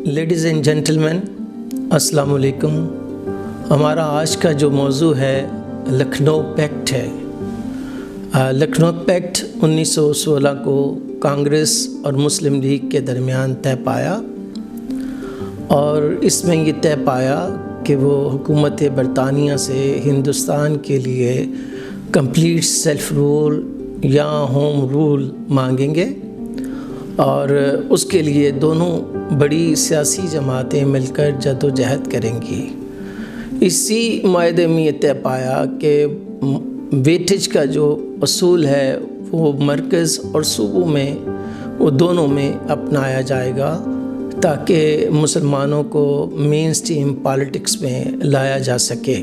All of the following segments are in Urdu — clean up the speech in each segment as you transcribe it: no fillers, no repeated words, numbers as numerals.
لیڈیز اینڈ جینٹلمین، السلام علیکم۔ ہمارا آج کا جو موضوع ہے لکھنؤ پیکٹ ہے۔ لکھنؤ پیکٹ 1916 کو کانگریس اور مسلم لیگ کے درمیان طے پایا، اور اس میں یہ طے پایا کہ وہ حکومت برطانیہ سے ہندوستان کے لیے کمپلیٹ سیلف رول یا ہوم رول مانگیں گے، اور اس کے لیے دونوں بڑی سیاسی جماعتیں مل کر جدوجہد کریں گی۔ اسی معاہدے میں یہ طے پایا کہ ویٹیج کا جو اصول ہے وہ مرکز اور صوبوں میں وہ دونوں میں اپنایا جائے گا، تاکہ مسلمانوں کو مین سٹریم پالیٹکس میں لایا جا سکے۔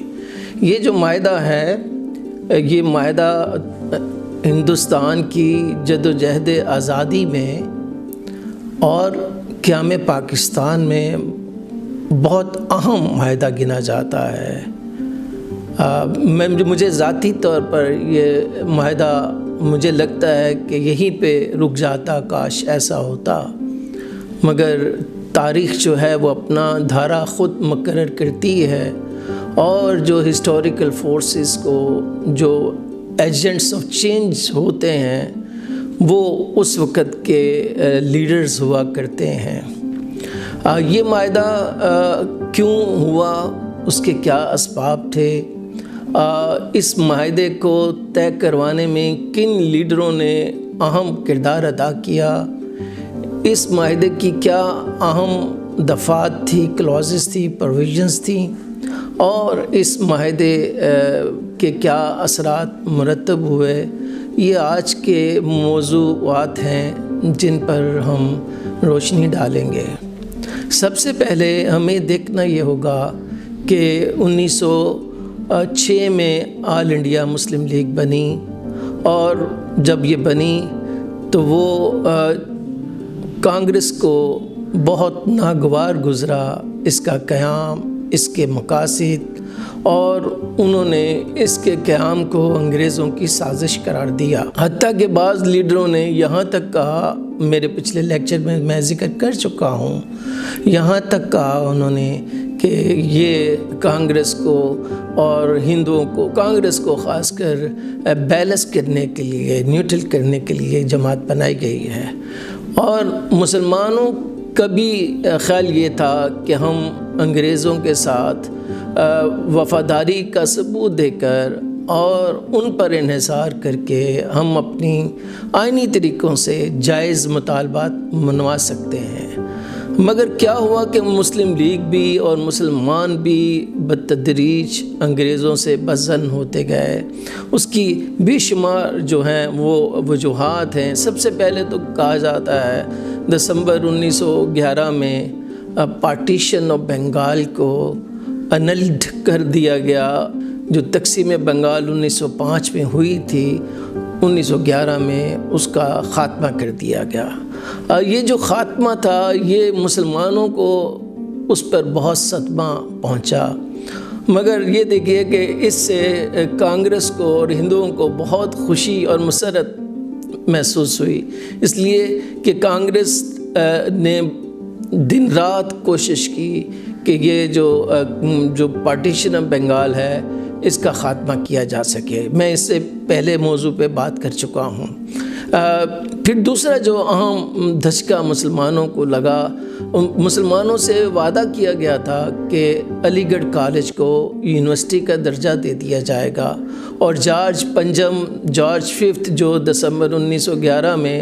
یہ جو معاہدہ ہے، یہ معاہدہ ہندوستان کی جدوجہد آزادی میں اور قیام پاکستان میں بہت اہم معاہدہ گنا جاتا ہے۔ مجھے ذاتی طور پر یہ معاہدہ مجھے لگتا ہے کہ یہیں پہ رک جاتا، کاش ایسا ہوتا، مگر تاریخ جو ہے وہ اپنا دھارا خود مقرر کرتی ہے، اور جو ہسٹوریکل فورسز کو جو ایجنٹس آف چینج ہوتے ہیں وہ اس وقت کے لیڈرز ہوا کرتے ہیں۔ یہ معاہدہ کیوں ہوا، اس کے کیا اسباب تھے، اس معاہدے کو طے کروانے میں کن لیڈروں نے اہم کردار ادا کیا، اس معاہدے کی کیا اہم دفعات تھی، کلازز تھی، پروویژنز تھیں، اور اس معاہدے کے کیا اثرات مرتب ہوئے، یہ آج کے موضوعات ہیں جن پر ہم روشنی ڈالیں گے۔ سب سے پہلے ہمیں دیکھنا یہ ہوگا کہ 1906 میں آل انڈیا مسلم لیگ بنی، اور جب یہ بنی تو وہ کانگریس کو بہت ناگوار گزرا اس کا قیام، اس کے مقاصد، اور انہوں نے اس کے قیام کو انگریزوں کی سازش قرار دیا۔ حتیٰ کہ بعض لیڈروں نے یہاں تک کہا، میرے پچھلے لیکچر میں ذکر کر چکا ہوں، یہاں تک کہا انہوں نے کہ یہ کانگریس کو اور ہندوؤں کو، کانگریس کو خاص کر بیلنس کرنے کے لیے، نیوٹرل کرنے کے لیے جماعت بنائی گئی ہے، اور مسلمانوں کا بھی خیال یہ تھا کہ ہم انگریزوں کے ساتھ وفاداری کا ثبوت دے کر اور ان پر انحصار کر کے ہم اپنی آئینی طریقوں سے جائز مطالبات منوا سکتے ہیں۔ مگر کیا ہوا کہ مسلم لیگ بھی اور مسلمان بھی بتدریج انگریزوں سے بزن ہوتے گئے۔ اس کی بے شمار جو ہیں وہ وجوہات ہیں۔ سب سے پہلے تو کہا جاتا ہے دسمبر 1911 میں پارٹیشن آف بنگال کو انلڈ کر دیا گیا۔ جو تقسیم بنگال 1905 میں ہوئی تھی، 1911 میں اس کا خاتمہ کر دیا گیا۔ یہ جو خاتمہ تھا، یہ مسلمانوں کو اس پر بہت صدمہ پہنچا، مگر یہ دیکھیے کہ اس سے کانگریس کو اور ہندوؤں کو بہت خوشی اور مسرت محسوس ہوئی، اس لیے کہ کانگریس نے دن رات کوشش کی کہ یہ جو پارٹیشن آف بنگال ہے اس کا خاتمہ کیا جا سکے۔ میں اس سے پہلے موضوع پہ بات کر چکا ہوں۔ پھر دوسرا جو اہم دھچکا مسلمانوں کو لگا، مسلمانوں سے وعدہ کیا گیا تھا کہ علی گڑھ کالج کو یونیورسٹی کا درجہ دے دیا جائے گا، اور جارج ففتھ جو دسمبر 1911 میں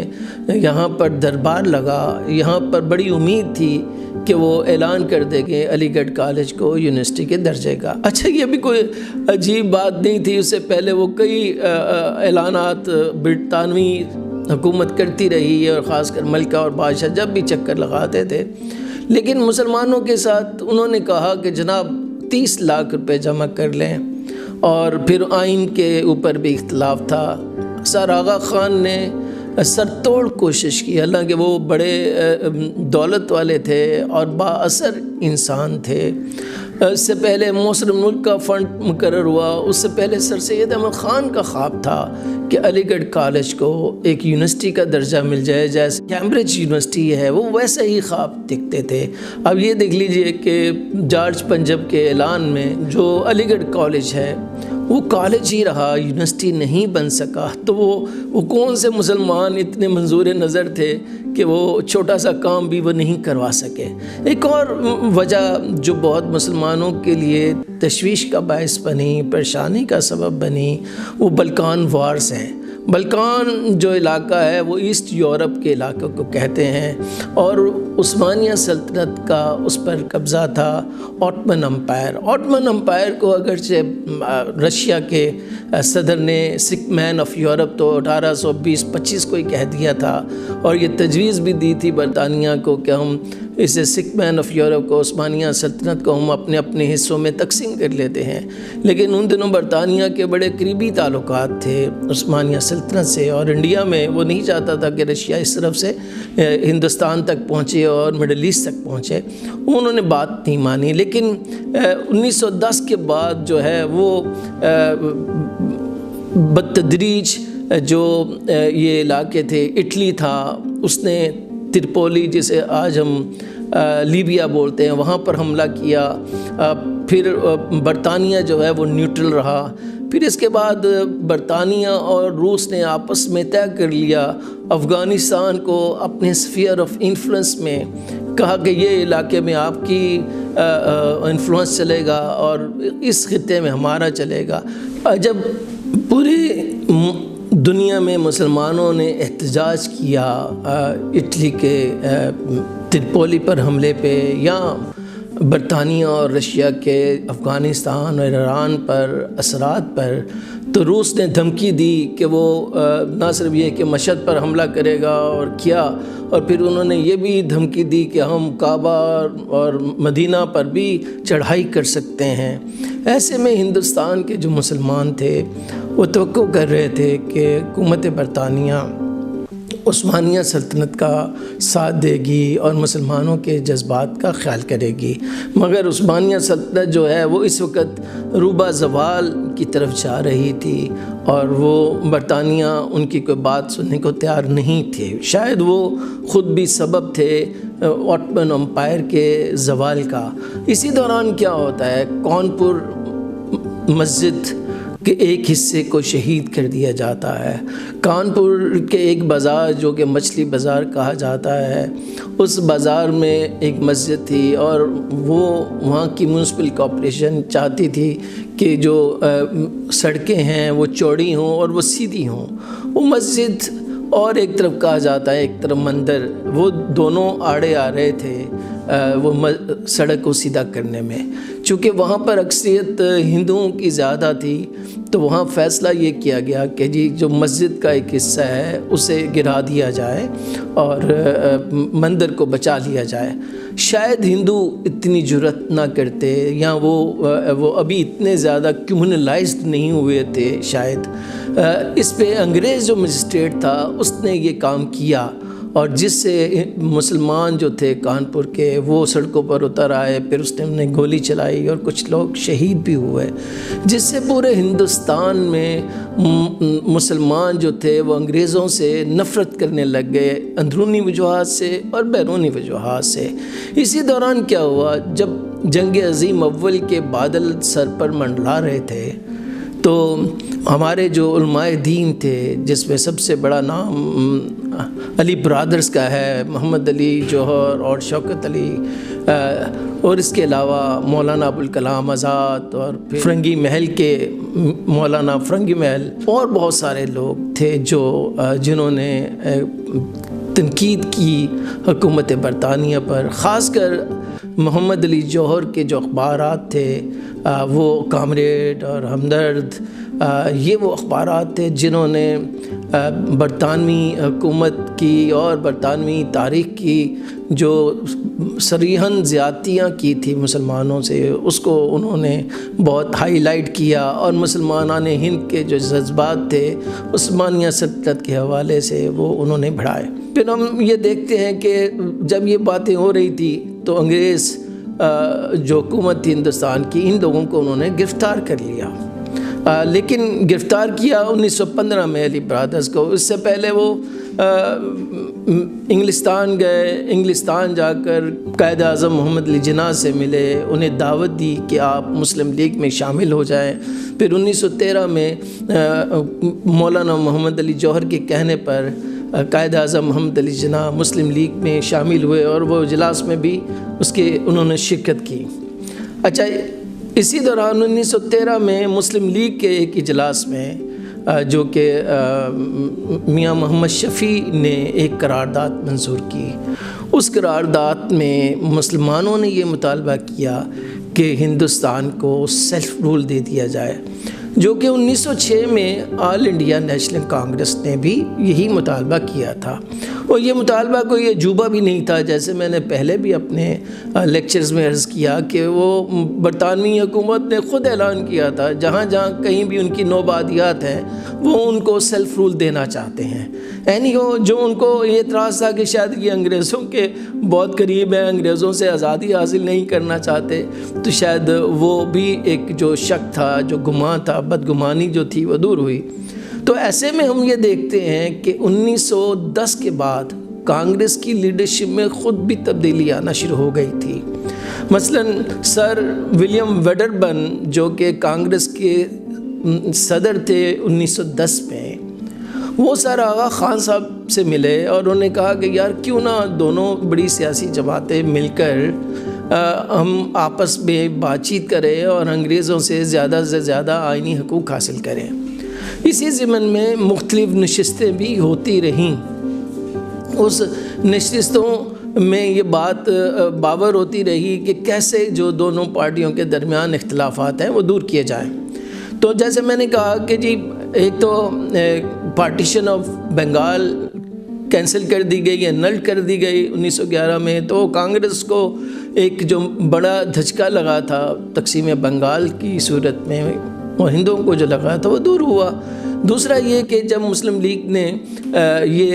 یہاں پر دربار لگا، یہاں پر بڑی امید تھی کہ وہ اعلان کر دے گے علی گڑھ کالج کو یونیورسٹی کے درجے کا۔ اچھا، یہ بھی کوئی عجیب بات نہیں تھی، اس سے پہلے وہ کئی اعلانات برطانوی حکومت کرتی رہی، اور خاص کر ملکہ اور بادشاہ جب بھی چکر لگاتے تھے، لیکن مسلمانوں کے ساتھ انہوں نے کہا کہ جناب 30 لاکھ روپے جمع کر لیں، اور پھر آئین کے اوپر بھی اختلاف تھا۔ سر آغا خان نے سر توڑ کوشش کی، حالانکہ وہ بڑے دولت والے تھے اور با اثر انسان تھے، اس سے پہلے محسن ملک کا فنڈ مقرر ہوا، اس سے پہلے سر سید احمد خان کا خواب تھا کہ علی گڑھ کالج کو ایک یونیورسٹی کا درجہ مل جائے جیسے کیمبرج یونیورسٹی ہے، وہ ویسے ہی خواب دیکھتے تھے۔ اب یہ دیکھ لیجئے کہ جارج پنجب کے اعلان میں جو علی گڑھ کالج ہے وہ کالج ہی رہا، یونیورسٹی نہیں بن سکا، تو وہ کون سے مسلمان اتنے منظور نظر تھے کہ وہ چھوٹا سا کام بھی وہ نہیں کروا سکے۔ ایک اور وجہ جو بہت مسلمانوں کے لیے تشویش کا باعث بنی، پریشانی کا سبب بنی، وہ بلکان وارز ہیں۔ بلکان جو علاقہ ہے وہ ایسٹ یورپ کے علاقے کو کہتے ہیں، اور عثمانیہ سلطنت کا اس پر قبضہ تھا آٹمن امپائر۔ آٹمن امپائر کو اگرچہ رشیا کے صدر نے سک مین آف یورپ تو 1820-25 کو ہی کہہ دیا تھا، اور یہ تجویز بھی دی تھی برطانیہ کو کہ ہم اسے سک مین آف یورپ کو، عثمانیہ سلطنت کو ہم اپنے اپنے حصوں میں تقسیم کر لیتے ہیں، لیکن ان دنوں برطانیہ کے بڑے قریبی تعلقات تھے عثمانیہ سلطنت سے، اور انڈیا میں وہ نہیں چاہتا تھا کہ رشیا اس طرف سے ہندوستان تک پہنچے اور مڈل ایسٹ تک پہنچے۔ انہوں نے بات نہیں مانی، لیکن 1910 کے بعد جو ہے وہ بتدریج جو یہ علاقے تھے، اٹلی تھا، اس نے ترپولی جسے آج ہم لیبیا بولتے ہیں وہاں پر حملہ کیا۔ پھر برطانیہ جو ہے وہ نیوٹرل رہا۔ پھر اس کے بعد برطانیہ اور روس نے آپس میں طے کر لیا افغانستان کو اپنے اسفیئر آف انفلوئنس میں، کہا کہ یہ علاقے میں آپ کی انفلوئنس چلے گا اور اس خطے میں ہمارا چلے گا۔ جب پوری دنیا میں مسلمانوں نے احتجاج کیا اٹلی کے ترپولی پر حملے پہ، یا برطانیہ اور رشیا کے افغانستان اور ایران پر اثرات پر، تو روس نے دھمکی دی کہ وہ نہ صرف یہ کہ مشہد پر حملہ کرے گا اور کیا، اور پھر انہوں نے یہ بھی دھمکی دی کہ ہم کعبہ اور مدینہ پر بھی چڑھائی کر سکتے ہیں۔ ایسے میں ہندوستان کے جو مسلمان تھے وہ توقع کر رہے تھے کہ حکومت برطانیہ عثمانیہ سلطنت کا ساتھ دے گی اور مسلمانوں کے جذبات کا خیال کرے گی، مگر عثمانیہ سلطنت جو ہے وہ اس وقت روبہ زوال کی طرف جا رہی تھی، اور وہ برطانیہ ان کی کوئی بات سننے کو تیار نہیں تھے۔ شاید وہ خود بھی سبب تھے آٹمن امپائر کے زوال کا۔ اسی دوران کیا ہوتا ہے، کانپور مسجد کہ ایک حصے کو شہید کر دیا جاتا ہے۔ کانپور کے ایک بازار جو کہ مچھلی بازار کہا جاتا ہے، اس بازار میں ایک مسجد تھی، اور وہ وہاں کی میونسپل کارپوریشن چاہتی تھی کہ جو سڑکیں ہیں وہ چوڑی ہوں اور وہ سیدھی ہوں۔ وہ مسجد اور ایک طرف کہا جاتا ہے ایک طرف مندر، وہ دونوں آڑے آ رہے تھے وہ سڑک کو سیدھا کرنے میں۔ چونکہ وہاں پر اکثریت ہندوؤں کی زیادہ تھی، تو وہاں فیصلہ یہ کیا گیا کہ جی جو مسجد کا ایک حصہ ہے اسے گرا دیا جائے اور مندر کو بچا لیا جائے۔ شاید ہندو اتنی جرأت نہ کرتے، یا وہ ابھی اتنے زیادہ کمیونلائزڈ نہیں ہوئے تھے شاید۔ اس پہ انگریز جو مجسٹریٹ تھا اس نے یہ کام کیا، اور جس سے مسلمان جو تھے کانپور کے وہ سڑکوں پر اتر آئے، پھر اس نے انہیں گولی چلائی اور کچھ لوگ شہید بھی ہوئے، جس سے پورے ہندوستان میں مسلمان جو تھے وہ انگریزوں سے نفرت کرنے لگ گئے، اندرونی وجوہات سے اور بیرونی وجوہات سے۔ اسی دوران کیا ہوا، جب جنگ عظیم اول کے بادل سر پر منڈلا رہے تھے، تو ہمارے جو علماء دین تھے، جس میں سب سے بڑا نام علی برادرز کا ہے، محمد علی جوہر اور شوکت علی، اور اس کے علاوہ مولانا ابوالکلام آزاد، اور پھر فرنگی محل کے مولانا فرنگی محل، اور بہت سارے لوگ تھے جنہوں نے تنقید کی حکومت برطانیہ پر۔ خاص کر محمد علی جوہر کے جو اخبارات تھے، وہ کامریڈ اور ہمدرد، یہ وہ اخبارات تھے جنہوں نے برطانوی حکومت کی اور برطانوی تاریخ کی جو صریحاً زیادتیاں کی تھی مسلمانوں سے، اس کو انہوں نے بہت ہائی لائٹ کیا، اور مسلمانان ہند کے جو جذبات تھے عثمانیہ سلطنت کے حوالے سے وہ انہوں نے بڑھائے۔ پھر ہم یہ دیکھتے ہیں کہ جب یہ باتیں ہو رہی تھی تو انگریز جو حکومت تھی ہندوستان کی، ان لوگوں کو انہوں نے گرفتار کر لیا، لیکن گرفتار کیا 1915 میں علی برادرز کو۔ اس سے پہلے وہ انگلستان گئے، انگلستان جا کر قائد اعظم محمد علی جناح سے ملے، انہیں دعوت دی کہ آپ مسلم لیگ میں شامل ہو جائیں۔ پھر 1913 میں مولانا محمد علی جوہر کے کہنے پر قائد اعظم محمد علی جناح مسلم لیگ میں شامل ہوئے اور وہ اجلاس میں بھی انہوں نے شرکت کی۔ اچھا، اسی دوران 1913 میں مسلم لیگ کے ایک اجلاس میں جو کہ میاں محمد شفیع نے ایک قرارداد منظور کی، اس قرارداد میں مسلمانوں نے یہ مطالبہ کیا کہ ہندوستان کو سیلف رول دے دیا جائے، جو کہ 1906 میں آل انڈیا نیشنل کانگریس نے بھی یہی مطالبہ کیا تھا۔ اور یہ مطالبہ کوئی عجوبہ بھی نہیں تھا، جیسے میں نے پہلے بھی اپنے لیکچرز میں عرض کیا کہ وہ برطانوی حکومت نے خود اعلان کیا تھا، جہاں جہاں کہیں بھی ان کی نوبادیات ہیں وہ ان کو سیلف رول دینا چاہتے ہیں۔ یعنی جو ان کو یہ اعتراض تھا کہ شاید یہ انگریزوں کے بہت قریب ہیں، انگریزوں سے آزادی حاصل نہیں کرنا چاہتے، تو شاید وہ بھی ایک جو شک تھا، جو گمان تھا، بدگمانی جو تھی وہ دور ہوئی۔ تو ایسے میں ہم یہ دیکھتے ہیں کہ 1910 کے بعد کانگریس کی لیڈرشپ میں خود بھی تبدیلی آنا شروع ہو گئی تھی۔ مثلا سر ولیم ویڈربرن جو کہ کانگریس کے صدر تھے 1910 میں، وہ سر آغا خان صاحب سے ملے اور انہوں نے کہا کہ یار کیوں نہ دونوں بڑی سیاسی جماعتیں مل کر ہم آپس میں بات چیت کریں اور انگریزوں سے زیادہ آئینی حقوق حاصل کریں۔ اسی ضمن میں مختلف نشستیں بھی ہوتی رہیں۔ اس نشستوں میں یہ بات باور ہوتی رہی کہ کیسے جو دونوں پارٹیوں کے درمیان اختلافات ہیں وہ دور کیے جائیں۔ تو جیسے میں نے کہا کہ جی ایک تو پارٹیشن آف بنگال کینسل کر دی گئی یا نل کر دی گئی 1911 میں، تو کانگریس کو ایک جو بڑا دھچکا لگا تھا تقسیم بنگال کی صورت میں، اور ہندوؤں کو جو لگا تھا وہ دور ہوا۔ دوسرا یہ کہ جب مسلم لیگ نے یہ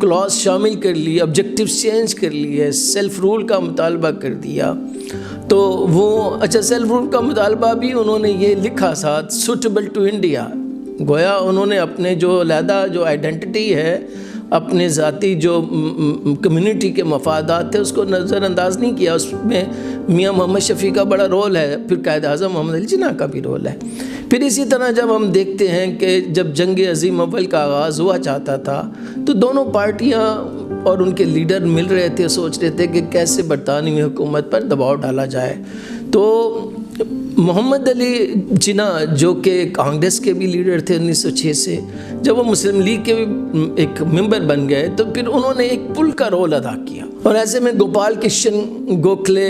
کلاس شامل کر لی، آبجیکٹیوز چینج کر لیے، سیلف رول کا مطالبہ کر دیا، تو وہ سیلف رول کا مطالبہ بھی انہوں نے یہ لکھا ساتھ سوٹیبل ٹو انڈیا، گویا انہوں نے اپنے جو علیحدہ جو آئیڈینٹی ہے، اپنے ذاتی جو کمیونٹی کے مفادات تھے اس کو نظر انداز نہیں کیا۔ اس میں میاں محمد شفیع کا بڑا رول ہے، پھر قائد اعظم محمد علی جناح کا بھی رول ہے۔ پھر اسی طرح جب ہم دیکھتے ہیں کہ جب جنگ عظیم اول کا آغاز ہوا چاہتا تھا تو دونوں پارٹیاں اور ان کے لیڈر مل رہے تھے، سوچ رہے تھے کہ کیسے برطانوی حکومت پر دباؤ ڈالا جائے۔ تو محمد علی جناح جو کہ کانگریس کے بھی لیڈر تھے 1906 سے، جب وہ مسلم لیگ کے ایک ممبر بن گئے تو پھر انہوں نے ایک پل کا رول ادا کیا، اور ایسے میں گوپال کرشن گوکھلے،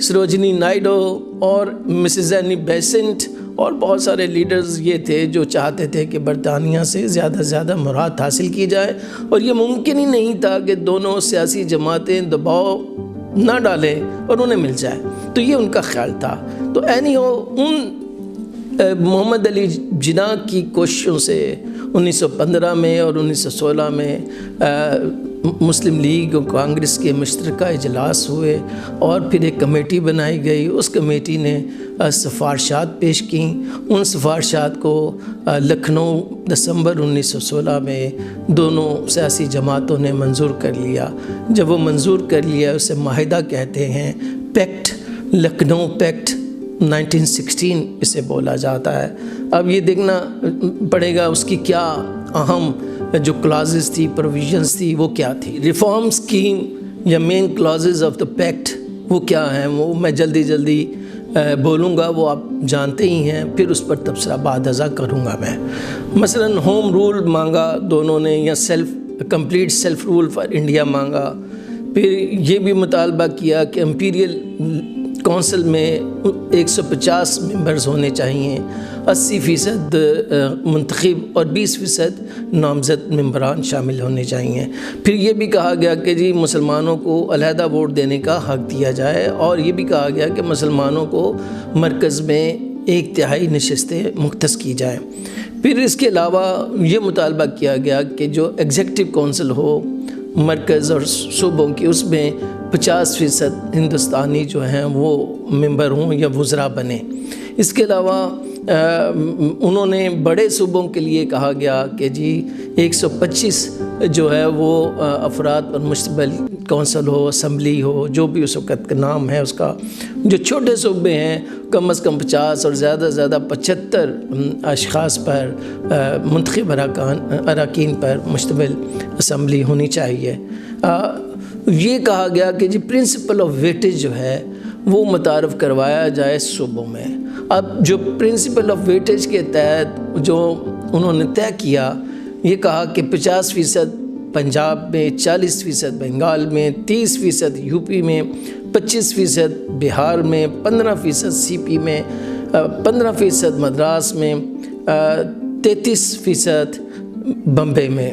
سروجنی نائیڈو اور مسز اینی بیسنٹ اور بہت سارے لیڈرز یہ تھے جو چاہتے تھے کہ برطانیہ سے زیادہ سے زیادہ مراد حاصل کی جائے، اور یہ ممکن ہی نہیں تھا کہ دونوں سیاسی جماعتیں دباؤ نہ ڈالیں اور انہیں مل جائے، تو یہ ان کا خیال تھا۔ تو محمد علی جناح کی کوششوں سے 1915 میں اور 1916 میں مسلم لیگ اور کانگریس کے مشترکہ اجلاس ہوئے، اور پھر ایک کمیٹی بنائی گئی۔ اس کمیٹی نے سفارشات پیش کیں، ان سفارشات کو لکھنؤ دسمبر 1916 میں دونوں سیاسی جماعتوں نے منظور کر لیا۔ جب وہ منظور کر لیا اسے معاہدہ کہتے ہیں، پیکٹ، لکھنؤ پیکٹ 1916 اسے بولا جاتا ہے۔ اب یہ دیکھنا پڑے گا اس کی کیا اہم جو کلازز تھی، پروویژنز تھی، وہ کیا تھی۔ ریفارم سکیم یا مین کلازز آف دا پیکٹ وہ کیا ہیں، وہ میں جلدی بولوں گا، وہ آپ جانتے ہی ہیں، پھر اس پر تبصرہ بعد ازاں کروں گا میں۔ مثلا ہوم رول مانگا دونوں نے، یا complete self rule for India مانگا۔ پھر یہ بھی مطالبہ کیا کہ امپیریل کونسل میں 150 ممبرز ہونے چاہیے، 80% منتخب اور 20% نامزد ممبران شامل ہونے چاہیے۔ پھر یہ بھی کہا گیا کہ جی مسلمانوں کو علیحدہ ووٹ دینے کا حق دیا جائے، اور یہ بھی کہا گیا کہ مسلمانوں کو مرکز میں 1/3 نشستیں مختص کی جائیں۔ پھر اس کے علاوہ یہ مطالبہ کیا گیا کہ جو ایگزیکٹو کونسل ہو مرکز اور صوبوں کی، اس میں 50% ہندوستانی جو ہیں وہ ممبر ہوں یا وزراء بنیں۔ اس کے علاوہ انہوں نے بڑے صوبوں کے لیے کہا گیا کہ جی 125 جو ہے وہ افراد پر مشتمل کونسل ہو، اسمبلی ہو، جو بھی اس وقت کا نام ہے اس کا، جو چھوٹے صوبے ہیں کم از کم 50 اور زیادہ سے زیادہ 75 اشخاص پر منتخب اراکین پر مشتمل اسمبلی ہونی چاہیے۔ یہ کہا گیا کہ جی پرنسپل آف ویٹیج جو ہے وہ متعارف کروایا جائے صوبوں میں۔ اب جو پرنسپل آف ویٹیج کے تحت جو انہوں نے طے کیا، یہ کہا کہ 50% پنجاب میں، 40% بنگال میں، 30% یو پی میں، 25% بہار میں، 15% سی پی میں، 15% مدراس میں، 33% بمبئی میں۔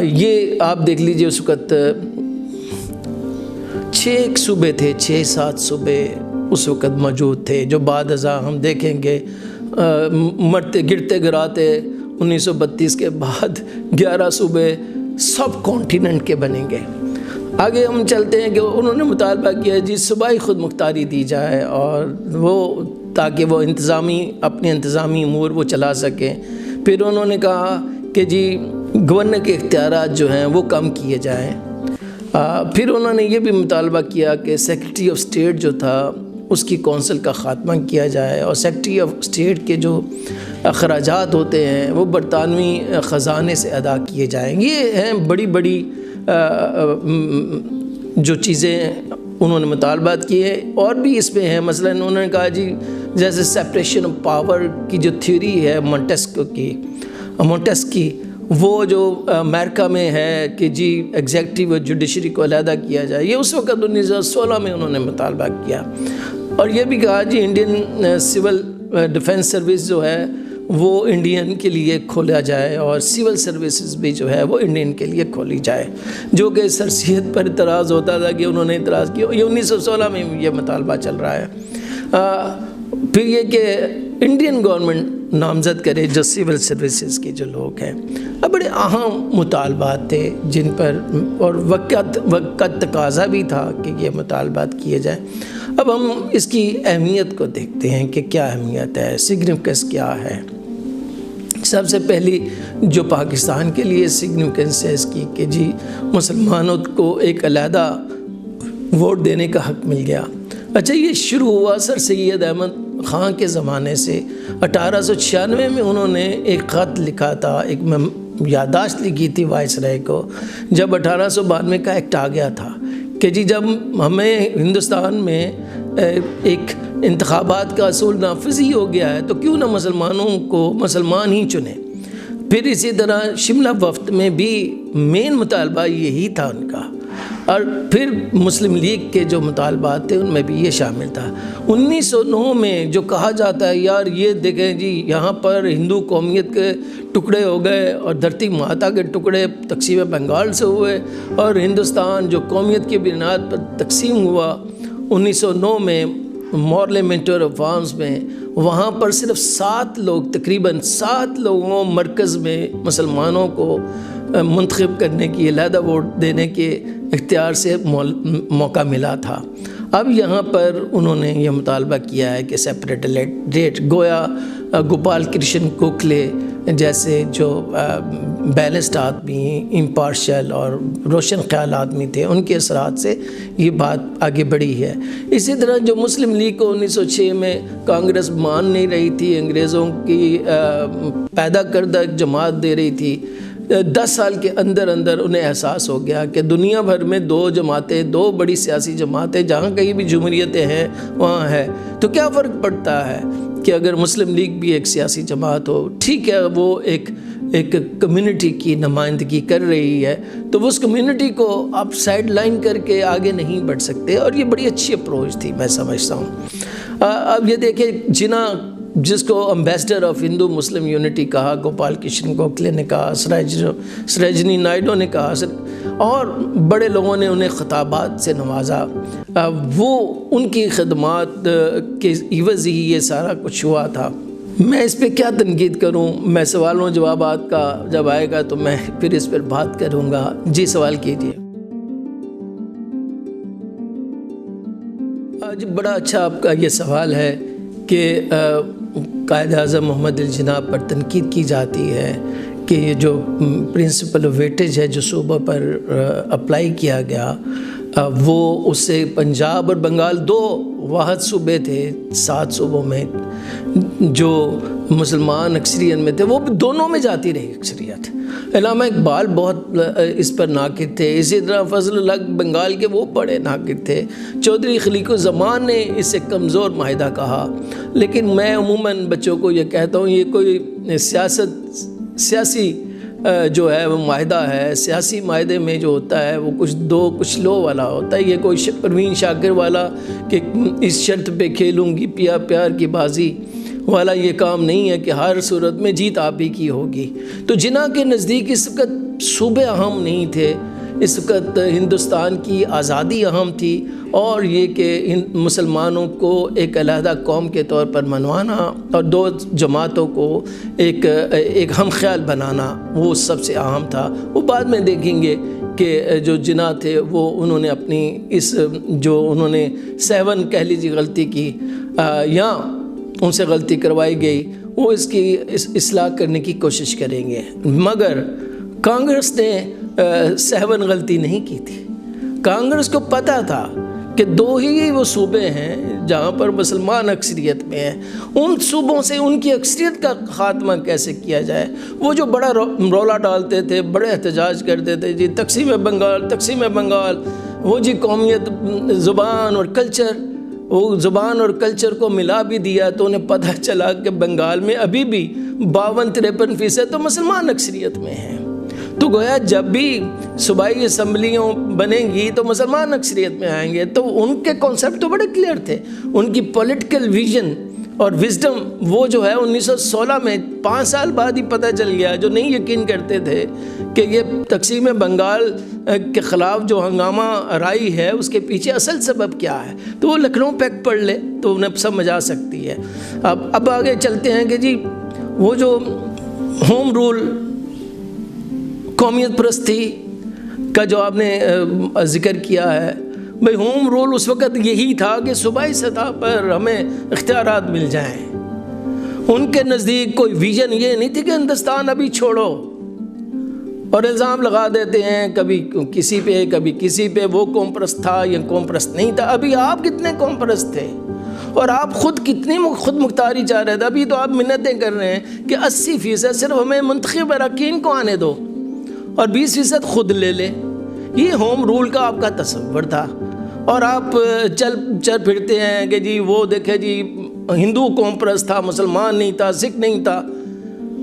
یہ آپ دیکھ لیجئے اس وقت 6 صوبے تھے، 6-7 صوبے اس وقت موجود تھے، جو بعد ازاں ہم دیکھیں گے مرتے گرتے گراتے 1932 کے بعد 11 صوبے سب کانٹیننٹ کے بنیں گے۔ آگے ہم چلتے ہیں کہ انہوں نے مطالبہ کیا جی صوبائی خود مختاری دی جائے، اور وہ تاکہ وہ اپنے انتظامی امور وہ چلا سکیں۔ پھر انہوں نے کہا کہ جی گورنر کے اختیارات جو ہیں وہ کم کیے جائیں۔ پھر انہوں نے یہ بھی مطالبہ کیا کہ سیکرٹری آف اسٹیٹ جو تھا اس کی کونسل کا خاتمہ کیا جائے، اور سیکرٹری آف اسٹیٹ کے جو اخراجات ہوتے ہیں وہ برطانوی خزانے سے ادا کیے جائیں۔ یہ ہیں بڑی بڑی جو چیزیں انہوں نے مطالبات کیے، اور بھی اس میں ہیں۔ مثلا انہوں نے کہا جی جیسے سیپریشن آف پاور کی جو تھیوری ہے مونٹسکی، وہ جو امریکہ میں ہے کہ جی ایگزیکٹو اور جوڈیشری کو علیحدہ کیا جائے، یہ اس وقت 1916 میں انہوں نے مطالبہ کیا۔ اور یہ بھی کہا جی انڈین سول ڈیفنس سروس جو ہے وہ انڈین کے لیے کھولا جائے، اور سول سروسز بھی جو ہے وہ انڈین کے لیے کھولی جائے، جو کہ سرسید پر اعتراض ہوتا تھا کہ انہوں نے اعتراض کیا۔ یہ 1916 میں یہ مطالبہ چل رہا ہے۔ پھر یہ کہ انڈین گورنمنٹ نامزد کرے جو سول سروسز کے جو لوگ ہیں۔ اب بڑے اہم مطالبات تھے جن پر، اور وقت تقاضا بھی تھا کہ یہ مطالبات کیے جائیں۔ اب ہم اس کی اہمیت کو دیکھتے ہیں کہ کیا اہمیت ہے، سگنیفیکنس کیا ہے۔ سب سے پہلی جو پاکستان کے لیے سگنیفیکنس ہے اس کی کہ جی مسلمانوں کو ایک علیحدہ ووٹ دینے کا حق مل گیا۔ اچھا، یہ شروع ہوا سر سید احمد خان کے زمانے سے۔ 1896 میں انہوں نے ایک خط لکھا تھا، ایک یادداشت لکھی تھی وائس رائے کو، جب 1892 کا ایکٹ آ گیا تھا کہ جی جب ہمیں ہندوستان میں ایک انتخابات کا اصول نافذ ہی ہو گیا ہے تو کیوں نہ مسلمانوں کو مسلمان ہی چنیں۔ پھر اسی طرح شملہ وفد میں بھی مین مطالبہ یہی تھا ان کا، اور پھر مسلم لیگ کے جو مطالبات تھے ان میں بھی یہ شامل تھا۔ 1909 میں جو کہا جاتا ہے یار یہ دیکھیں جی یہاں پر ہندو قومیت کے ٹکڑے ہو گئے اور دھرتی ماتا کے ٹکڑے تقسیم بنگال سے ہوئے، اور ہندوستان جو قومیت کی بنیاد پر تقسیم ہوا 1909 میں مارلیمنٹ آف آرمز میں، وہاں پر صرف 7 لوگ، تقریباً 7 لوگوں مرکز میں مسلمانوں کو منتخب کرنے کی، علیحدہ ووٹ دینے کے اختیار سے موقع ملا تھا۔ اب یہاں پر انہوں نے یہ مطالبہ کیا ہے کہ سیپریٹ ڈیٹ، گویا گوپال کرشن گوکھلے جیسے جو بیلنسڈ آدمی، امپارشل اور روشن خیال آدمی تھے، ان کے اثرات سے یہ بات آگے بڑھی ہے۔ اسی طرح جو مسلم لیگ کو 1906 میں کانگریس مان نہیں رہی تھی، انگریزوں کی پیدا کردہ جماعت دے رہی تھی، 10 سال کے اندر انہیں احساس ہو گیا کہ دنیا بھر میں 2 جماعتیں، 2 بڑی سیاسی جماعتیں، جہاں کہیں بھی جمہوریتیں ہیں وہاں ہے، تو کیا فرق پڑتا ہے کہ اگر مسلم لیگ بھی ایک سیاسی جماعت ہو، ٹھیک ہے وہ ایک کمیونٹی کی نمائندگی کر رہی ہے، تو اس کمیونٹی کو آپ سائیڈ لائن کر کے آگے نہیں بڑھ سکتے، اور یہ بڑی اچھی اپروچ تھی میں سمجھتا ہوں۔ اب یہ دیکھیں جس کو ambassador of Hindu Muslim unity کہا گوپال کرشن گوکھلے نے کہا، سروجنی نائیڈو نے کہا، اور بڑے لوگوں نے انہیں خطابات سے نوازا، وہ ان کی خدمات کے عوض ہی یہ سارا کچھ ہوا تھا۔ میں اس پہ کیا تنقید کروں، میں سوالوں جوابات کا جب آئے گا تو میں پھر اس پر بات کروں گا۔ جی سوال کیجیے۔ مجھے بڑا اچھا آپ کا یہ سوال ہے کہ قائد اعظم محمد علی جناح پر تنقید کی جاتی ہے کہ یہ جو پرنسپل آف ویٹیج ہے جو صوبہ پر اپلائی کیا گیا وہ اس سے پنجاب اور بنگال 2 واحد صوبے تھے 7 صوبوں میں جو مسلمان اکثریت میں تھے، وہ دونوں میں جاتی رہی اکثریت۔ علامہ اقبال بہت اس پر ناقد تھے، اسی طرح فضل الحق بنگال کے وہ بڑے ناقد تھے، چودھری خلیق الزمان نے اسے کمزور معاہدہ کہا۔ لیکن میں عموماً بچوں کو یہ کہتا ہوں یہ کوئی سیاسی جو ہے وہ معاہدہ ہے، سیاسی معاہدے میں جو ہوتا ہے وہ کچھ لو والا ہوتا ہے، یہ کوئی پروین شاکر والا کہ اس شرط پہ کھیلوں گی پیار کی بازی والا یہ کام نہیں ہے کہ ہر صورت میں جیت آپ ہی کی ہوگی۔ تو جناح کے نزدیک اس وقت صوبے اہم نہیں تھے، اس وقت ہندوستان کی آزادی اہم تھی، اور یہ کہ مسلمانوں کو ایک علیحدہ قوم کے طور پر منوانا اور 2 جماعتوں کو ایک ہم خیال بنانا وہ سب سے اہم تھا۔ وہ بعد میں دیکھیں گے کہ جو جناح تھے وہ انہوں نے اپنی جو انہوں نے 7 کہہ لیجیے غلطی کی یا ان سے غلطی کروائی گئی، وہ اس کی اصلاح کرنے کی کوشش کریں گے، مگر کانگریس نے 7 غلطی نہیں کی تھی۔ کانگریس کو پتہ تھا کہ 2 ہی وہ صوبے ہیں جہاں پر مسلمان اکثریت میں ہیں، ان صوبوں سے ان کی اکثریت کا خاتمہ کیسے کیا جائے۔ وہ جو بڑا رولا ڈالتے تھے، بڑے احتجاج کرتے تھے، جی تقسیم بنگال، وہ جی قومیت زبان اور کلچر کو ملا بھی دیا تو انہیں پتہ چلا کہ بنگال میں ابھی بھی 52-53% تو مسلمان اکثریت میں ہیں۔ تو گویا جب بھی صوبائی اسمبلیوں بنیں گی تو مسلمان اکثریت میں آئیں گے، تو ان کے کانسیپٹ تو بڑے کلیئر تھے، ان کی پولیٹیکل ویژن اور وزڈم وہ جو ہے 1916 میں 5 سال بعد ہی پتہ چل گیا، جو نہیں یقین کرتے تھے کہ یہ تقسیم بنگال کے خلاف جو ہنگامہ آرائی ہے اس کے پیچھے اصل سبب کیا ہے۔ تو وہ لکھنؤ پیکٹ پڑھ لے تو انہیں سمجھ آ سکتی ہے۔ اب آگے چلتے ہیں کہ جی وہ جو ہوم رول قومیت پرستی کا جو آپ نے ذکر کیا ہے، بھئی ہوم رول اس وقت یہی تھا کہ صوبائی سطح پر ہمیں اختیارات مل جائیں۔ ان کے نزدیک کوئی ویژن یہ نہیں تھی کہ ہندوستان ابھی چھوڑو، اور الزام لگا دیتے ہیں کبھی کسی پہ وہ قوم پرست تھا یا قوم پرست نہیں تھا۔ ابھی آپ کتنے قوم پرست تھے اور آپ خود کتنی خود مختاری چاہ رہے تھے۔ ابھی تو آپ منتیں کر رہے ہیں کہ 80% صرف ہمیں منتخب اراکین کو آنے دو اور 20% خود لے لے۔ یہ ہوم رول کا آپ کا تصور تھا، اور آپ چل پھرتے ہیں کہ جی وہ دیکھیں جی ہندو قوم پرست تھا، مسلمان نہیں تھا، سکھ نہیں تھا،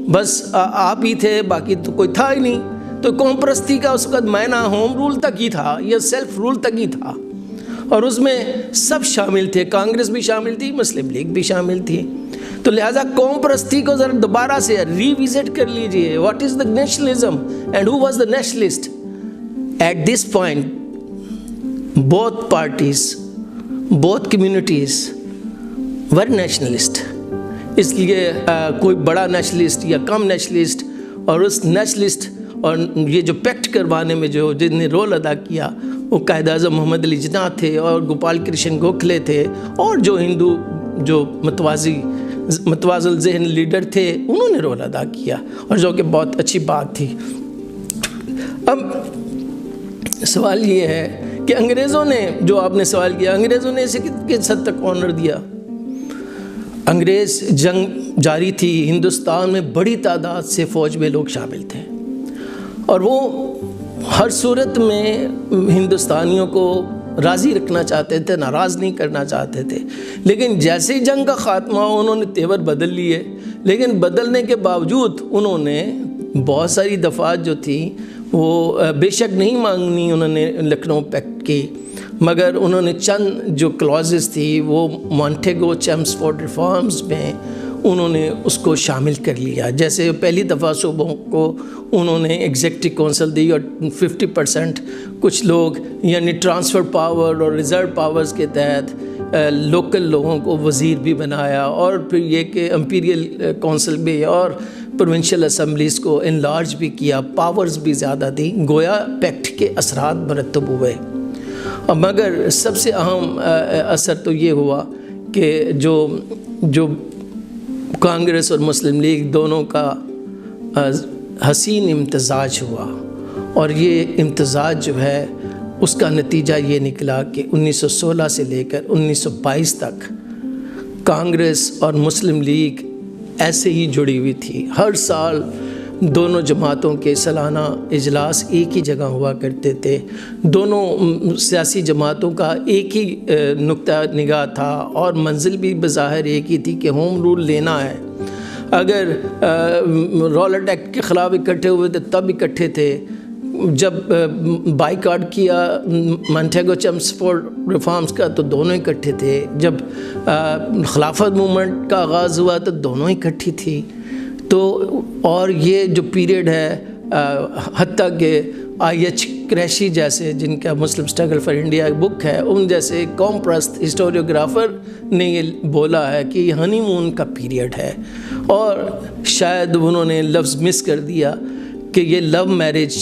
بس آپ ہی تھے، باقی تو کوئی تھا ہی نہیں۔ تو قوم پرستی کا اس وقت معنی ہوم رول تک ہی تھا، یہ سیلف رول تک ہی تھا، اور اس میں سب شامل تھے، کانگریس بھی شامل تھی، مسلم لیگ بھی شامل تھی۔ تو لہٰذا قوم پرستی کو ذرا دوبارہ سے ری وزٹ کر لیجئے۔ What is the nationalism and who was the nationalist? At this point both parties, both communities were nationalist۔ اس لیے کوئی بڑا نیشنلسٹ یا کم نیشنلسٹ، اور اس نیشنلسٹ اور یہ جو پیکٹ کروانے میں جن نے رول ادا کیا وہ قائد اعظم محمد علی جناح تھے اور گوپال کرشن گوکھلے تھے، اور جو ہندو جو متوازن ذہن لیڈر تھے انہوں نے رول ادا کیا، اور جو کہ بہت اچھی بات تھی۔ اب سوال یہ ہے کہ انگریزوں نے جو آپ نے سوال کیا، انگریزوں نے اسے کس حد تک آنر دیا؟ انگریز جنگ جاری تھی، ہندوستان میں بڑی تعداد سے فوج میں لوگ شامل تھے، اور وہ ہر صورت میں ہندوستانیوں کو راضی رکھنا چاہتے تھے، ناراض نہیں کرنا چاہتے تھے۔ لیکن جیسے ہی جنگ کا خاتمہ انہوں نے تیور بدل لیے، لیکن بدلنے کے باوجود انہوں نے بہت ساری دفعات جو تھی وہ بے شک نہیں مانگنی انہوں نے لکھنؤ پیکٹ کی، مگر انہوں نے چند جو کلازز تھی وہ مونٹیگو چیمسفورڈ ریفارمز میں انہوں نے اس کو شامل کر لیا۔ جیسے پہلی دفعہ صوبوں کو انہوں نے ایگزیکٹو کونسل دی، اور 50% کچھ لوگ یعنی ٹرانسفر پاور اور ریزرو پاورز کے تحت لوکل لوگوں کو وزیر بھی بنایا، اور پھر یہ کہ امپیریل کونسل بھی اور پروونشل اسمبلیز کو انلارج بھی کیا، پاورز بھی زیادہ دی۔ گویا پیکٹ کے اثرات مرتب ہوئے، مگر سب سے اہم اثر تو یہ ہوا کہ جو کانگریس اور مسلم لیگ دونوں کا حسین امتزاج ہوا، اور یہ امتزاج جو ہے اس کا نتیجہ یہ نکلا کہ 1916 سے لے کر 1922 تک کانگریس اور مسلم لیگ ایسے ہی جڑی ہوئی تھی۔ ہر سال دونوں جماعتوں کے سالانہ اجلاس ایک ہی جگہ ہوا کرتے تھے۔ دونوں سیاسی جماعتوں کا ایک ہی نقطہ نگاہ تھا، اور منزل بھی بظاہر ایک ہی تھی کہ ہوم رول لینا ہے۔ اگر رولٹ ایکٹ کے خلاف اکٹھے ہوئے تھے تب اکٹھے تھے، جب بائیکاٹ کیا مانٹیگو چیمسفورڈ ریفارمز کا تو دونوں اکٹھے تھے، جب خلافت موومنٹ کا آغاز ہوا تو دونوں اکٹھی تھی۔ تو اور یہ جو پیریڈ ہے، حتیٰ کہ آئی ایچ قریشی جیسے، جن کا مسلم اسٹرگل فار انڈیا بک ہے، ان جیسے قوم پرست ہسٹوریوگرافر نے یہ بولا ہے کہ یہ ہنی مون کا پیریڈ ہے، اور شاید انہوں نے لفظ مس کر دیا کہ یہ لو میرج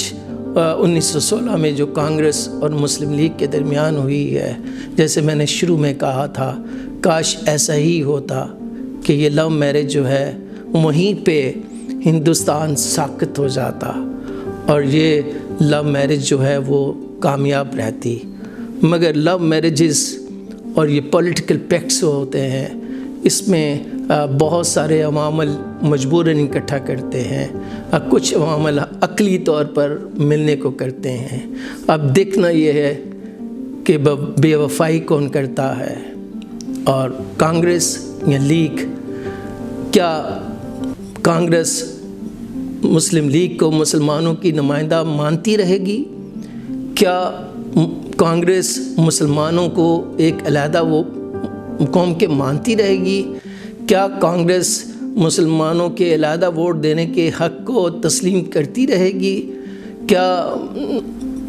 1916 میں جو کانگریس اور مسلم لیگ کے درمیان ہوئی ہے، جیسے میں نے شروع میں کہا تھا، کاش ایسا ہی ہوتا کہ یہ لو میرج جو ہے وہیں پہ ہندوستان ساکت ہو جاتا، اور یہ لو میرج جو ہے وہ کامیاب رہتی۔ مگر لو میرجز اور یہ پولیٹیکل پیکٹس ہوتے ہیں، اس میں بہت سارے عوامل مجبوراً اکٹھا کرتے ہیں، کچھ عوامل عقلی طور پر ملنے کو کرتے ہیں۔ اب دیکھنا یہ ہے کہ بے وفائی کون کرتا ہے، اور کانگریس یا لیگ، کیا کانگریس مسلم لیگ کو مسلمانوں کی نمائندہ مانتی رہے گی؟ کیا کانگریس مسلمانوں کو ایک علیحدہ وہ قوم کے مانتی رہے گی؟ کیا کانگریس مسلمانوں کے علیحدہ ووٹ دینے کے حق کو تسلیم کرتی رہے گی؟ کیا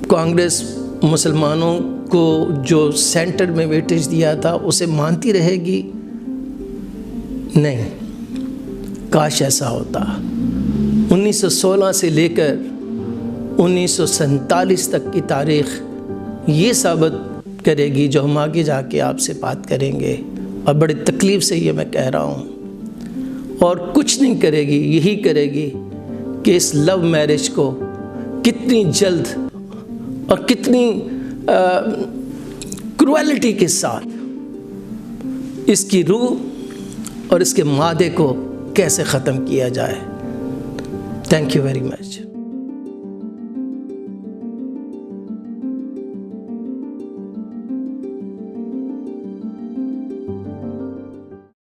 کانگریس مسلمانوں کو جو سینٹر میں ویٹیج دیا تھا اسے مانتی رہے گی؟ نہیں، کاش ایسا ہوتا۔ 1916 سے لے کر 1947 تک کی تاریخ یہ ثابت کرے گی، جو ہم آگے جا کے آپ سے بات کریں گے، اور بڑی تکلیف سے یہ میں کہہ رہا ہوں، اور کچھ نہیں کرے گی، یہی کرے گی کہ اس لو میرج کو کتنی جلد اور کتنی کرویلٹی کے ساتھ اس کی روح اور اس کے مادے کو کیسے ختم کیا جائے۔ Thank you very much.